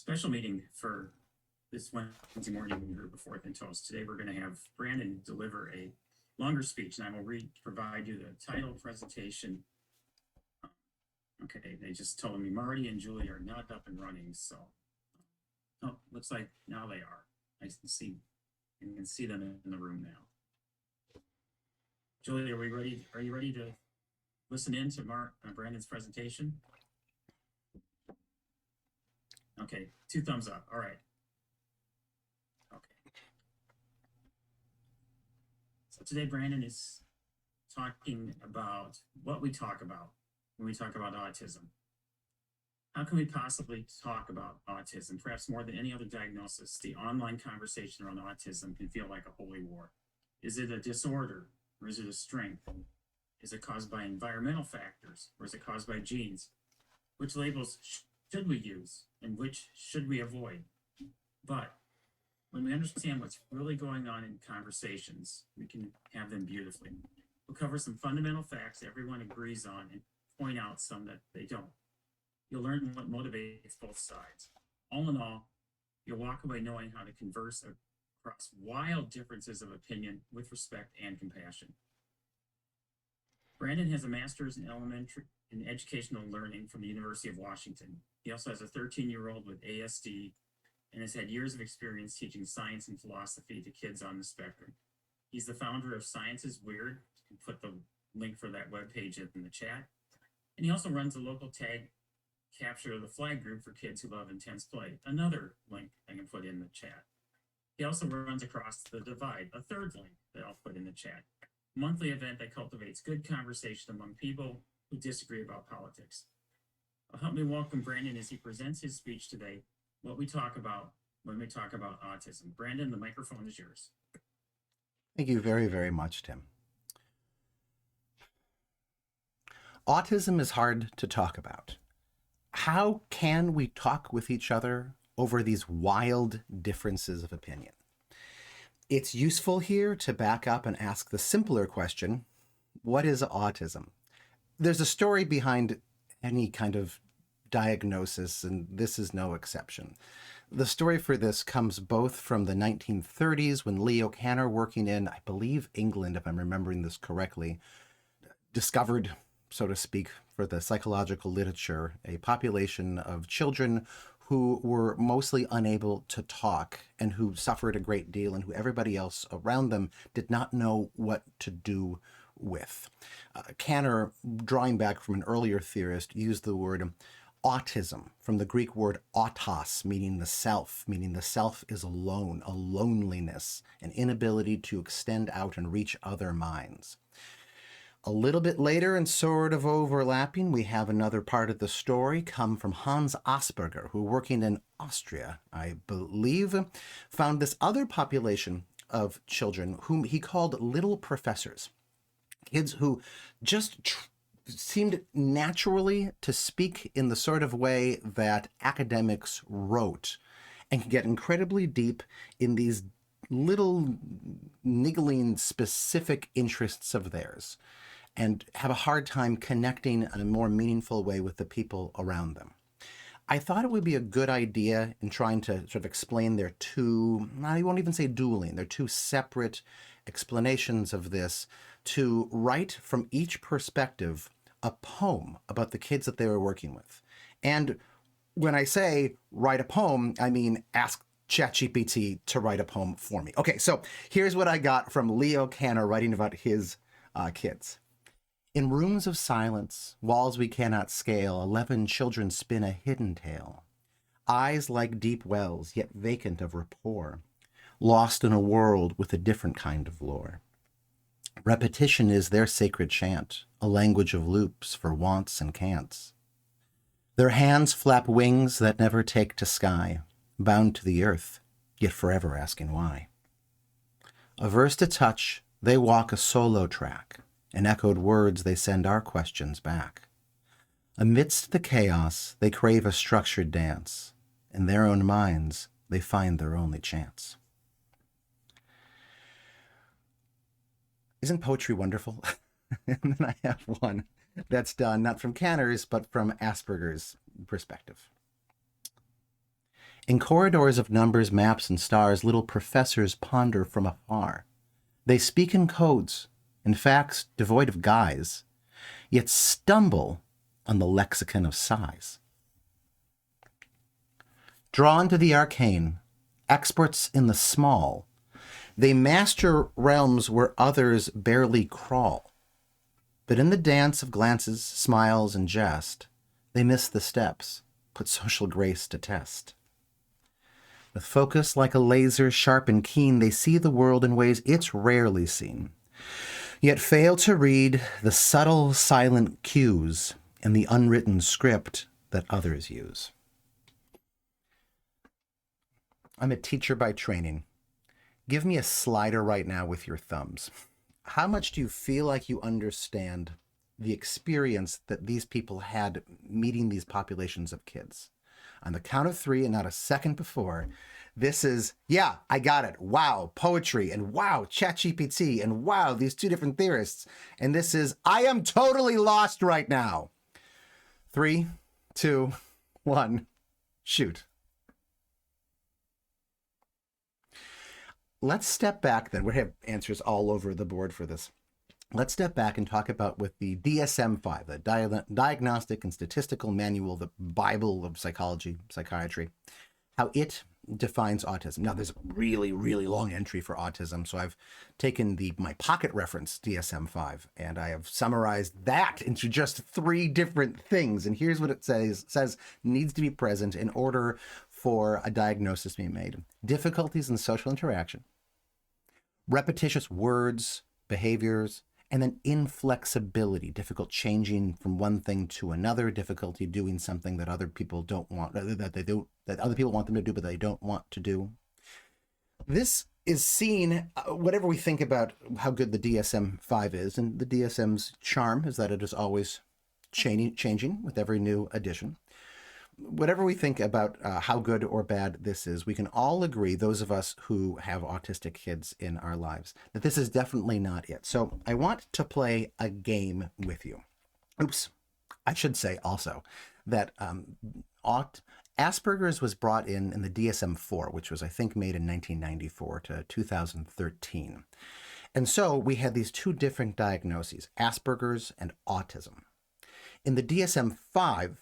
special meeting for this Wednesday morning group of Fourth and Toast. Today we're going to have Brandon deliver a longer speech, and I will provide you the title, presentation. Okay, they just told me Marty and Julie are not up and running, so looks like now they are. I can see, you can see them in the room now. Julie, are we ready? Are you ready to listen in to Brandon's presentation? Okay, 2 thumbs up. All right. Okay. So today Brandon is talking about what we talk about when we talk about autism. How can we possibly talk about autism? Perhaps more than any other diagnosis, the online conversation around autism can feel like a holy war. Is it a disorder or is it a strength? Is it caused by environmental factors or is it caused by genes? Which labels should we use and which should we avoid? But when we understand what's really going on in conversations, we can have them beautifully. We'll cover some fundamental facts everyone agrees on and point out some that they don't. You'll learn what motivates both sides. All in all, you'll walk away knowing how to converse across wild differences of opinion with respect and compassion. Brandon has a master's in educational learning from the University of Washington. He also has a 13-year-old with ASD and has had years of experience teaching science and philosophy to kids on the spectrum. He's the founder of Science is Weird. You can put the link for that webpage in the chat. And he also runs a local tag capture the flag group for kids who love intense play. Another link I can put in the chat. He also runs Across the Divide, a third link that I'll put in the chat. A monthly event that cultivates good conversation among people who disagree about politics. Help me welcome Brandon as he presents his speech today, what we talk about when we talk about autism. Brandon, the microphone is yours. Thank you very, very much, Tim. Autism is hard to talk about. How can we talk with each other over these wild differences of opinion? It's useful here to back up and ask the simpler question, what is autism? There's a story behind any kind of diagnosis, and this is no exception. The story for this comes both from the 1930s when Leo Kanner, working in, I believe, England, if I'm remembering this correctly, discovered, so to speak, for the psychological literature, a population of children who were mostly unable to talk and who suffered a great deal and who everybody else around them did not know what to do with. Kanner, drawing back from an earlier theorist, used the word autism from the Greek word autos, meaning the self is alone, a loneliness, an inability to extend out and reach other minds. A little bit later, and sort of overlapping, we have another part of the story come from Hans Asperger, who, working in Austria, I believe, found this other population of children whom he called little professors. Kids who just seemed naturally to speak in the sort of way that academics wrote and could get incredibly deep in these little niggling specific interests of theirs and have a hard time connecting in a more meaningful way with the people around them. I thought it would be a good idea in trying to sort of explain their two, I won't even say dueling, they're two separate explanations of this, to write from each perspective a poem about the kids that they were working with. And when I say write a poem, I mean ask ChatGPT to write a poem for me. Okay, so here's what I got from Leo Kanner writing about his kids. In rooms of silence, walls we cannot scale, 11 children spin a hidden tale. Eyes like deep wells, yet vacant of rapport, lost in a world with a different kind of lore. Repetition is their sacred chant, a language of loops for wants and can'ts. Their hands flap wings that never take to sky, bound to the earth, yet forever asking why. Averse to touch, they walk a solo track, and echoed words they send our questions back. Amidst the chaos, they crave a structured dance. In their own minds, they find their only chance. Isn't poetry wonderful? And then I have one that's done not from Kanner's, but from Asperger's perspective. In corridors of numbers, maps, and stars, little professors ponder from afar. They speak in codes, in facts devoid of guise, yet stumble on the lexicon of size. Drawn to the arcane, experts in the small, they master realms where others barely crawl. But in the dance of glances, smiles, and jest, they miss the steps, put social grace to test. With focus like a laser, sharp and keen, they see the world in ways it's rarely seen, yet fail to read the subtle, silent cues in the unwritten script that others use. I'm a teacher by training. Give me a slider right now with your thumbs. How much do you feel like you understand the experience that these people had meeting these populations of kids? On the count of 3 and not a second before, this is, yeah, I got it. Wow, poetry, and wow, ChatGPT, and wow, these 2 different theorists. And this is, I am totally lost right now. 3, 2, 1, shoot. Let's step back then. We have answers all over the board for this. Let's step back and talk about with the DSM-5, the Diagnostic and Statistical Manual, the Bible of psychology, psychiatry, how it defines autism. Now, there's a really, really long entry for autism, so I've taken my pocket reference, DSM-5, and I have summarized that into just 3 different things. And here's what it says. It says needs to be present in order for a diagnosis to be made. Difficulties in social interaction, repetitious words, behaviors, and then inflexibility, difficult changing from one thing to another, difficulty doing something that other people don't want, that other people want them to do, but they don't want to do. This is seen, whatever we think about how good the DSM-5 is, and the DSM's charm is that it is always changing with every new edition. Whatever we think about how good or bad this is, we can all agree, those of us who have autistic kids in our lives, that this is definitely not it. So I want to play a game with you. Oops. I should say also that Asperger's was brought in the DSM-4, which was, I think, made in 1994 to 2013. And so we had these 2 different diagnoses, Asperger's and autism. In the DSM-5,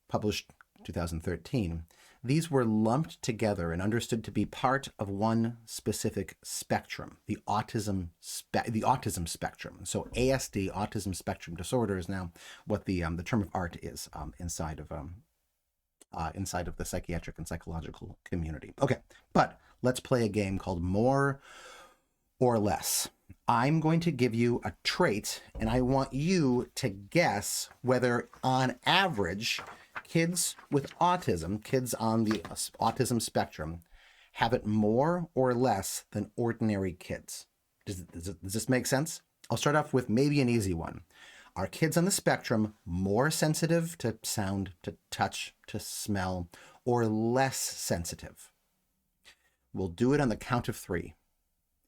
published 2013, these were lumped together and understood to be part of one specific spectrum, the autism spectrum. So ASD, autism spectrum disorder, is now what the term of art is inside of the psychiatric and psychological community. Okay, but let's play a game called More or Less. I'm going to give you a trait, and I want you to guess whether, on average, kids with autism, kids on the autism spectrum, have it more or less than ordinary kids. Does this make sense? I'll start off with maybe an easy one. Are kids on the spectrum more sensitive to sound, to touch, to smell, or less sensitive? We'll do it on the count of 3.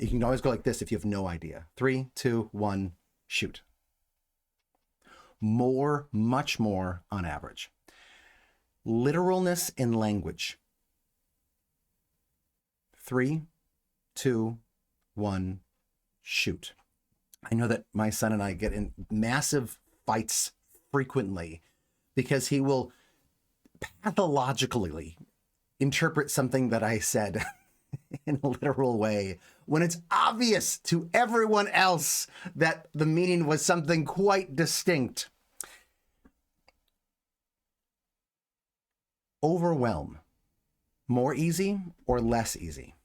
You can always go like this if you have no idea. 3, 2, 1, shoot. More, much more on average. Literalness in language. 3, 2, 1, shoot. I know that my son and I get in massive fights frequently because he will pathologically interpret something that I said in a literal way when it's obvious to everyone else that the meaning was something quite distinct. Overwhelm. More easy or less easy?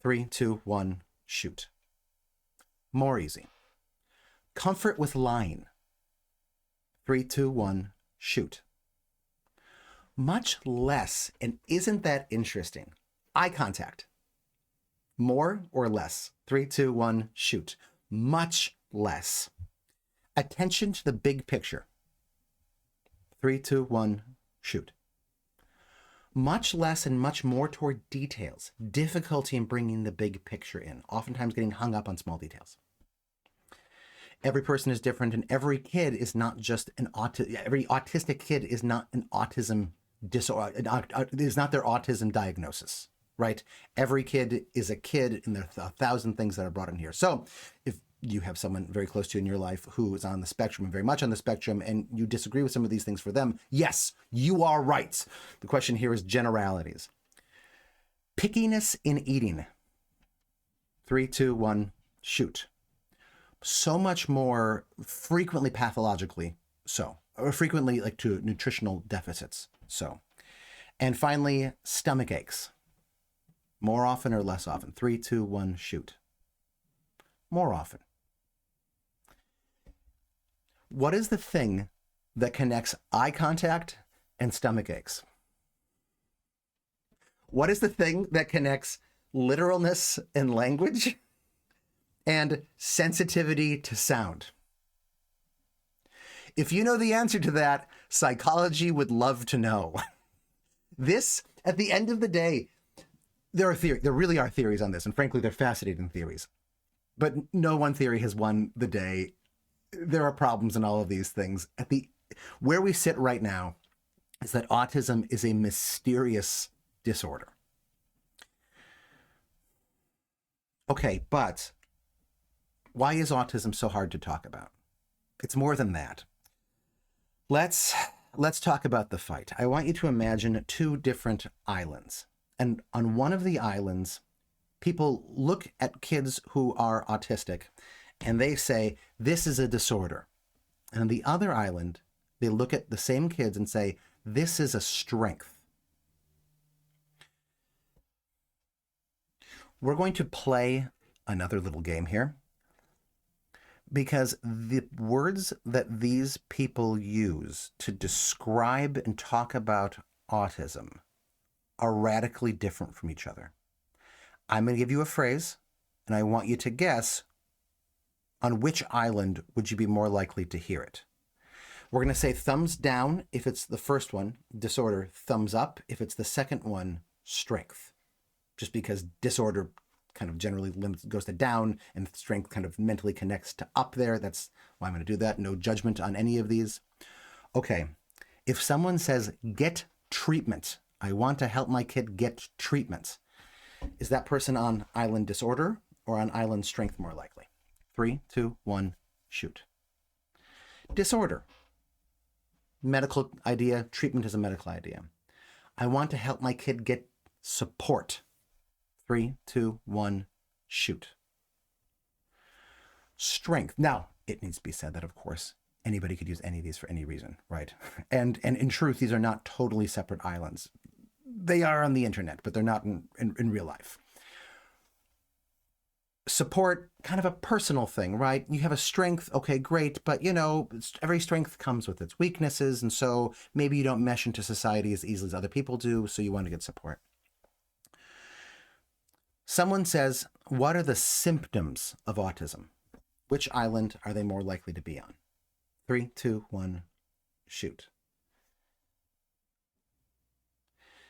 3, 2, 1, shoot. More easy. Comfort with lying. 3, 2, 1, shoot. Much less, and isn't that interesting? Eye contact. More or less? 3, 2, 1, shoot. Much less. Attention to the big picture. 3, 2, 1, shoot. Much less and much more toward details. Difficulty in bringing the big picture in. Oftentimes getting hung up on small details. Every person is different, and every kid is not just every autistic kid is not an autism is not their autism diagnosis, right? Every kid is a kid, and there are 1,000 things that are brought in here. So if you have someone very close to you in your life who is on the spectrum and very much on the spectrum, and you disagree with some of these things for them, yes, you are right. The question here is generalities. Pickiness in eating. 3, 2, 1, shoot. So much more frequently pathologically so, or frequently like to nutritional deficits so. And finally, stomach aches. More often or less often? 3, 2, 1, shoot. More often. What is the thing that connects eye contact and stomach aches? What is the thing that connects literalness in language and sensitivity to sound? If you know the answer to that, psychology would love to know. This, at the end of the day, there really are theories on this, and frankly, they're fascinating theories. But no one theory has won the day. There are problems in all of these things. Where we sit right now is that autism is a mysterious disorder. Okay, but why is autism so hard to talk about? It's more than that. Let's talk about the fight. I want you to imagine 2 different islands. And on one of the islands, people look at kids who are autistic and they say, this is a disorder. And on the other island, they look at the same kids and say, this is a strength. We're going to play another little game here, because the words that these people use to describe and talk about autism are radically different from each other. I'm going to give you a phrase, and I want you to guess on which island would you be more likely to hear it. We're going to say thumbs down if it's the first one, disorder, thumbs up if it's the second one, strength. Just because disorder kind of generally goes to down and strength kind of mentally connects to up there. That's why I'm going to do that. No judgment on any of these. Okay. If someone says, get treatment, I want to help my kid get treatment, is that person on island disorder or on island strength more likely? 3, 2, 1, shoot. Disorder. Medical idea. Treatment is a medical idea. I want to help my kid get support. 3, 2, 1, shoot. Strength. Now, it needs to be said that, of course, anybody could use any of these for any reason, right? And in truth, these are not totally separate islands. They are on the internet, but they're not in real life. Support, kind of a personal thing, right? You have a strength, okay, great, but every strength comes with its weaknesses, and so maybe you don't mesh into society as easily as other people do, so you want to get support. Someone says, what are the symptoms of autism? Which island are they more likely to be on? 3, 2, 1, shoot.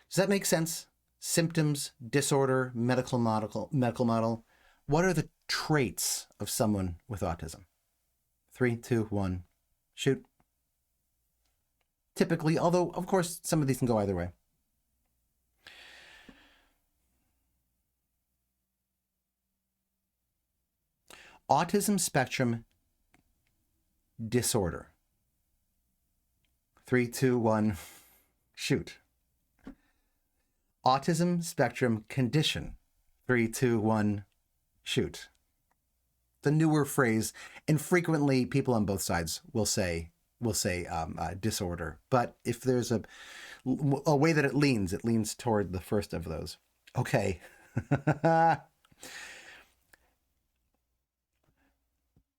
Does that make sense? Symptoms, disorder, medical model. What are the traits of someone with autism? 3, 2, 1, shoot. Typically, although, of course, some of these can go either way. Autism spectrum disorder. 3, 2, 1, shoot. Autism spectrum condition. 3, 2, 1, shoot. The newer phrase, and frequently people on both sides will say disorder. But if there's a way that it leans toward the first of those. Okay.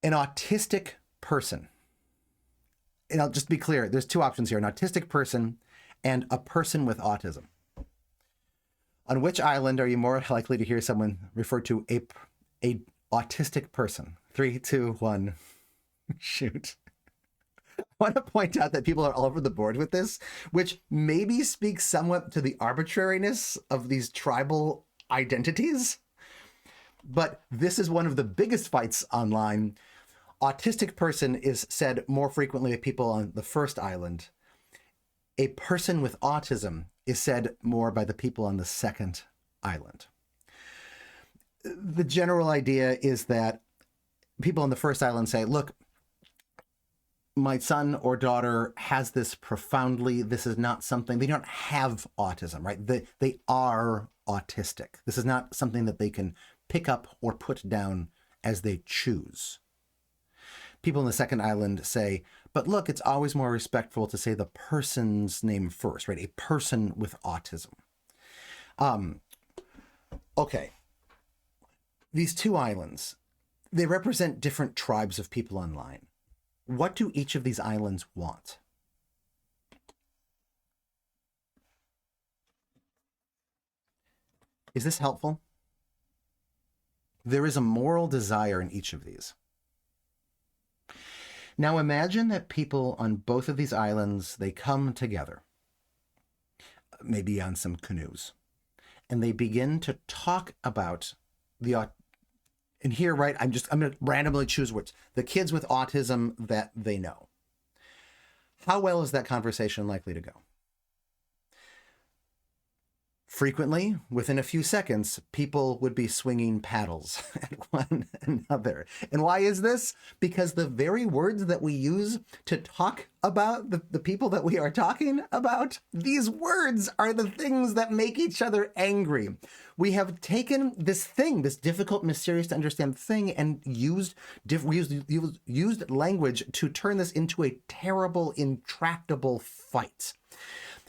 An autistic person, and I'll just be clear, there's 2 options here, an autistic person and a person with autism. On which island are you more likely to hear someone refer to a autistic person? 3, 2, 1, shoot. I want to point out that people are all over the board with this, which maybe speaks somewhat to the arbitrariness of these tribal identities. But this is one of the biggest fights online. Autistic person is said more frequently by people on the first island. A person with autism is said more by the people on the second island. The general idea is that people on the first island say, look, my son or daughter has this profoundly, this is not something, they don't have autism, right? They are autistic. This is not something that they can pick up or put down as they choose. People in the second island say, but look, it's always more respectful to say the person's name first, right? A person with autism. Okay. These two islands, they represent different tribes of people online. What do each of these islands want? Is this helpful? There is a moral desire in each of these. Now imagine that people on both of these islands, they come together, maybe on some canoes, and they begin to talk about and here, right, I'm going to randomly choose words. The kids with autism that they know. How well is that conversation likely to go? Frequently, within a few seconds, people would be swinging paddles at one another. And why is this? Because the very words that we use to talk about the people that we are talking about, these words are the things that make each other angry. We have taken this thing, this difficult, mysterious to understand thing, and used language to turn this into a terrible, intractable fight.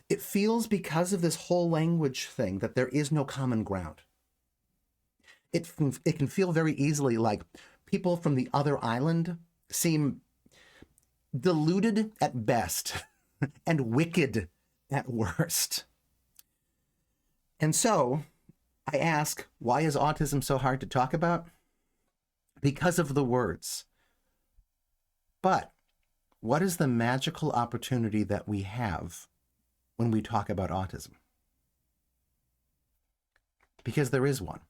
It feels, because of this whole language thing, that there is no common ground. It can feel very easily like people from the other island seem deluded at best and wicked at worst. And so I ask, why is autism so hard to talk about? Because of the words. But what is the magical opportunity that we have when we talk about autism? Because there is one.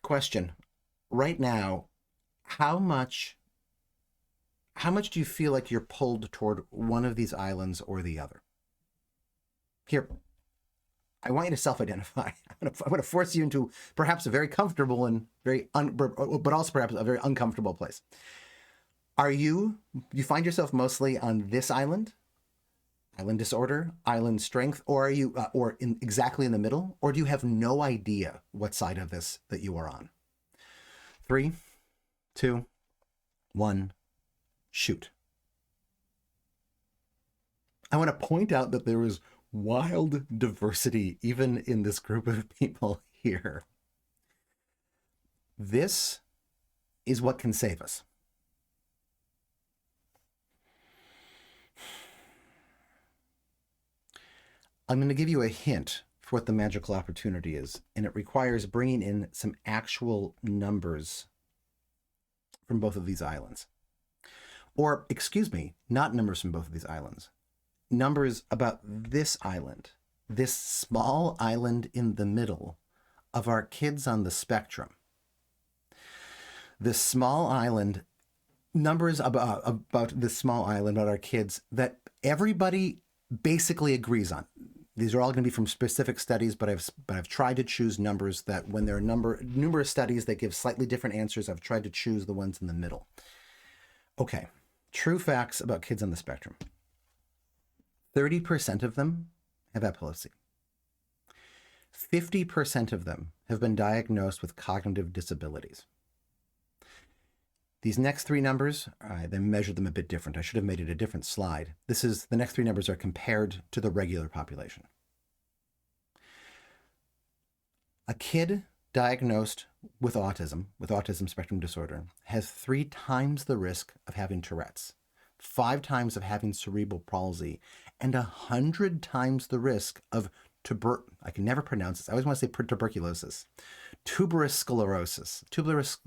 Question. Right now, how much do you feel like you're pulled toward one of these islands or the other? Here, I want you to self-identify. I'm going to force you into perhaps a very comfortable and but also perhaps a very uncomfortable place. Are you find yourself mostly on this island, island disorder, island strength, or are you exactly in the middle, or do you have no idea what side of this that you are on? 3, 2, 1, shoot. I want to point out that there is wild diversity even in this group of people here. This is what can save us. I'm going to give you a hint for what the magical opportunity is, and it requires bringing in some actual numbers from both of these islands. Or, excuse me, not numbers from both of these islands. Numbers about this island, this small island in the middle of our kids on the spectrum. This small island, numbers about this small island, about our kids, that everybody basically agrees on. These are all going to be from specific studies, but I've tried to choose numbers that, when there are numerous studies that give slightly different answers, I've tried to choose the ones in the middle. Okay, true facts about kids on the spectrum. 30% of them have epilepsy. 50% of them have been diagnosed with cognitive disabilities. These next three numbers, I then measured them a bit different. I should have made it a different slide. The next three numbers are compared to the regular population. A kid diagnosed with autism spectrum disorder, has 3 times the risk of having Tourette's, 5 times of having cerebral palsy, and 100 times the risk of I can never pronounce this. I always want to say tuberculosis. Tuberous sclerosis. Tuberous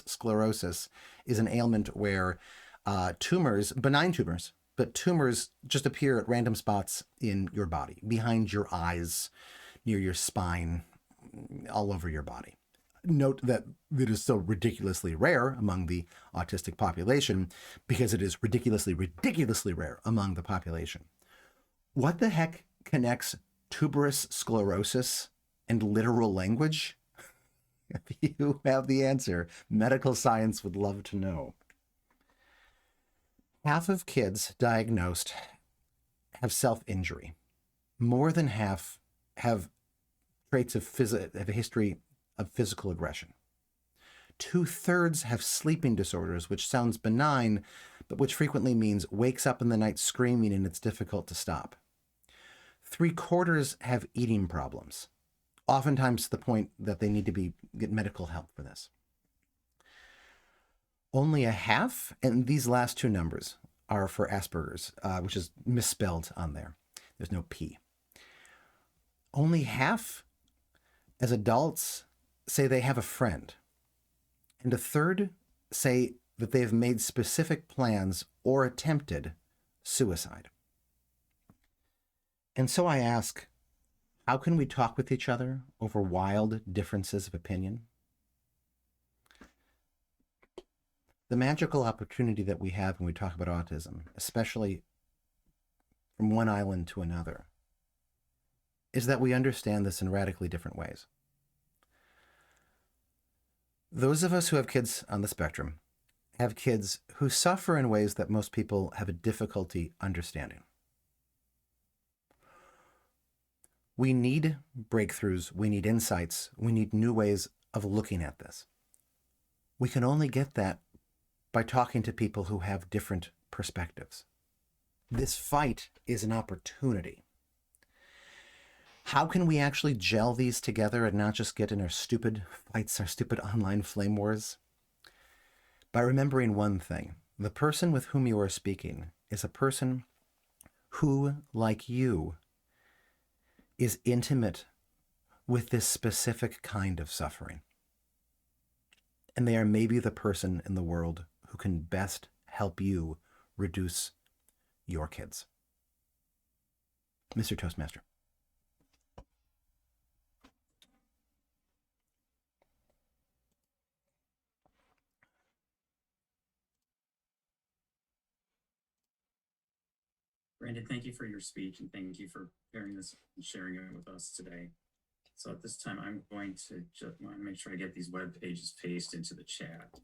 sclerosis is an ailment where tumors, benign tumors, but tumors just appear at random spots in your body, behind your eyes, near your spine, all over your body. note that it is so ridiculously rare among the autistic population because it is ridiculously, ridiculously rare among the population. What the heck connects tuberous sclerosis and literal language? If you have the answer, medical science would love to know. Half of kids diagnosed have self-injury. More than half have traits of have a history of physical aggression. 2/3 have sleeping disorders, which sounds benign, but which frequently means wakes up in the night screaming and it's difficult to stop. 3/4 have eating problems, oftentimes to the point that they need to get medical help for this. Only a half, and these last two numbers are for Asperger's, which is misspelled on there. There's no P. Only half, as adults, say they have a friend. And 1/3 say that they have made specific plans or attempted suicide. And so I ask, how can we talk with each other over wild differences of opinion? The magical opportunity that we have when we talk about autism, especially from one island to another, is that we understand this in radically different ways. Those of us who have kids on the spectrum have kids who suffer in ways that most people have a difficulty understanding. We need breakthroughs, we need insights, we need new ways of looking at this. We can only get that by talking to people who have different perspectives. This fight is an opportunity. How can we actually gel these together and not just get in our stupid fights, our stupid online flame wars? By remembering one thing: the person with whom you are speaking is a person who, like you, is intimate with this specific kind of suffering. And they are maybe the person in the world who can best help you reduce your kids. Mr. Toastmaster. Brandon, thank you for your speech and thank you for sharing this and sharing it with us today. So at this time, I'm going to just want to make sure I get these web pages pasted into the chat.